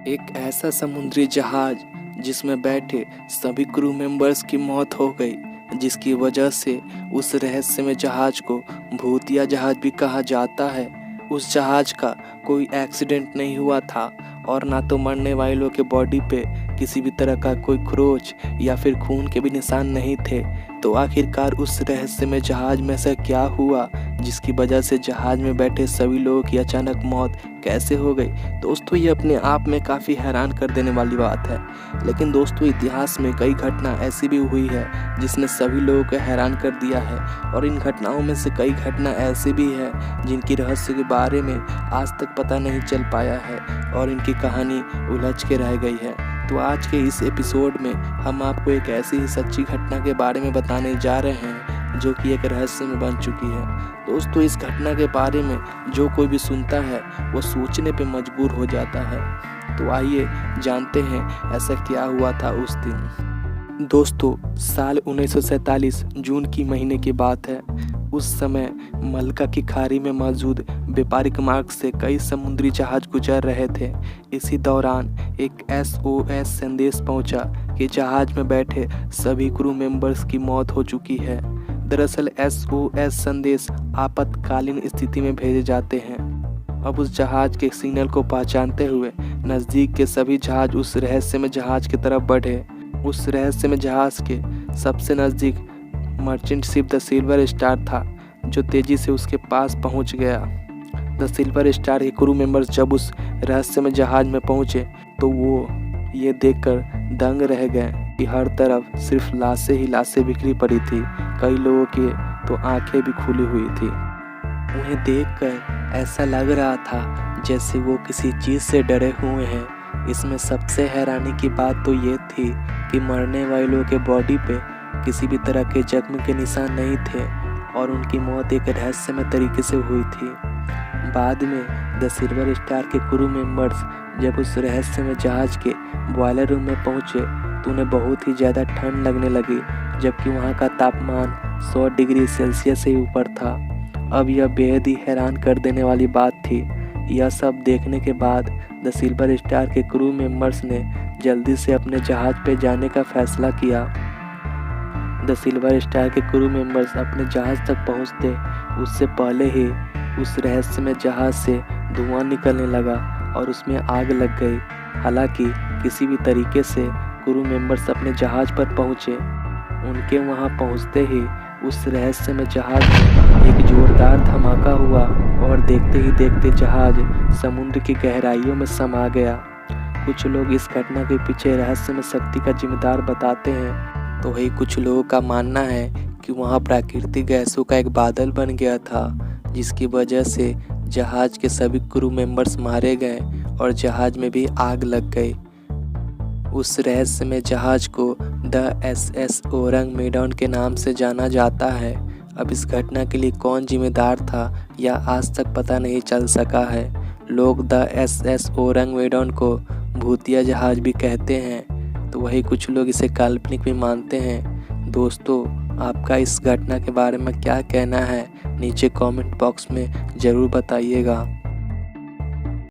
एक ऐसा समुद्री जहाज जिसमें बैठे सभी क्रू मेंबर्स की मौत हो गई, जिसकी वजह से उस रहस्यमय जहाज को भूतिया जहाज भी कहा जाता है। उस जहाज का कोई एक्सीडेंट नहीं हुआ था और ना तो मरने वालों के बॉडी पे किसी भी तरह का कोई खरोच या फिर खून के भी निशान नहीं थे। तो आखिरकार उस रहस्यमय जहाज में ऐसा क्या हुआ जिसकी वजह से जहाज में बैठे सभी लोगों की अचानक मौत कैसे हो गई? दोस्तों, ये अपने आप में काफ़ी हैरान कर देने वाली बात है। लेकिन दोस्तों, इतिहास में कई घटना ऐसी भी हुई है जिसने सभी लोगों को हैरान कर दिया है, और इन घटनाओं में से कई घटना ऐसी भी है जिनकी रहस्य के बारे में आज तक पता नहीं चल पाया है और इनकी कहानी उलझ के रह गई है। तो आज के इस एपिसोड में हम आपको एक ऐसी ही सच्ची घटना के बारे में बताने जा रहे हैं जो कि एक रहस्य में बन चुकी है। दोस्तों, इस घटना के बारे में जो कोई भी सुनता है वो सोचने पे मजबूर हो जाता है। तो आइए जानते हैं ऐसा क्या हुआ था उस दिन। दोस्तों, साल 1947 जून की महीने की बात है। उस समय मलका की खाड़ी में मौजूद व्यापारिक मार्ग से कई समुद्री जहाज गुजर रहे थे। इसी दौरान एक SOS संदेश पहुंचा कि जहाज में बैठे सभी क्रू मेंबर्स की मौत हो चुकी है। दरअसल SOS संदेश आपातकालीन स्थिति में भेजे जाते हैं। अब उस जहाज के सिग्नल को पहचानते हुए नज़दीक के सभी जहाज उस रहस्यमय जहाज की तरफ बढ़े। उस रहस्यमय जहाज के सबसे नज़दीक merchant ship the silver star था, जो तेजी से उसके पास पहुंच गया। द सिल्वर स्टार के क्रू मेंबर्स जब उस रहस्यमय जहाज में पहुंचे तो वो ये देखकर दंग रह गए कि हर तरफ सिर्फ लाशें ही लाशें बिखरी पड़ी थी। कई लोगों की तो आंखें भी खुली हुई थी। उन्हें देखकर ऐसा लग रहा था जैसे वो किसी चीज़ से डरे हुए हैं। इसमें सबसे हैरानी की बात तो ये थी कि मरने वालों के बॉडी पे किसी भी तरह के जख्म के निशान नहीं थे और उनकी मौत एक रहस्यमय तरीके से हुई थी। बाद में द सिल्वर स्टार के क्रू मेंबर्स जब उस रहस्यमय जहाज के बॉयलर रूम में पहुंचे तो उन्हें बहुत ही ज़्यादा ठंड लगने लगी, जबकि वहां का तापमान 100 डिग्री सेल्सियस से ऊपर था। अब यह बेहद ही हैरान कर देने वाली बात थी। यह सब देखने के बाद द सिल्वर स्टार के क्रू मेंबर्स ने जल्दी से अपने जहाज पे जाने का फैसला किया। द सिल्वर स्टार के क्रू मेंबर्स अपने जहाज तक पहुंचते उससे पहले ही उस रहस्यमय जहाज से धुआं निकलने लगा और उसमें आग लग गई। हालांकि किसी भी तरीके से क्रू मेंबर्स अपने जहाज पर पहुंचे। उनके वहां पहुंचते ही उस रहस्यमय जहाज में एक जोरदार धमाका हुआ और देखते ही देखते जहाज समुद्र की गहराइयों में समा गया। कुछ लोग इस घटना के पीछे रहस्यमय शक्ति का जिम्मेदार बताते हैं, तो वही कुछ लोगों का मानना है कि वहां प्राकृतिक गैसों का एक बादल बन गया था, जिसकी वजह से जहाज के सभी क्रू मेंबर्स मारे गए और जहाज में भी आग लग गई। उस रहस्यमय जहाज को द SS ओरंग मेडॉन के नाम से जाना जाता है। अब इस घटना के लिए कौन जिम्मेदार था या आज तक पता नहीं चल सका है। लोग द SS ओरंग मेडॉन को भूतिया जहाज भी कहते हैं, तो वही कुछ लोग इसे काल्पनिक भी मानते हैं। दोस्तों, आपका इस घटना के बारे में क्या कहना है नीचे कमेंट बॉक्स में ज़रूर बताइएगा।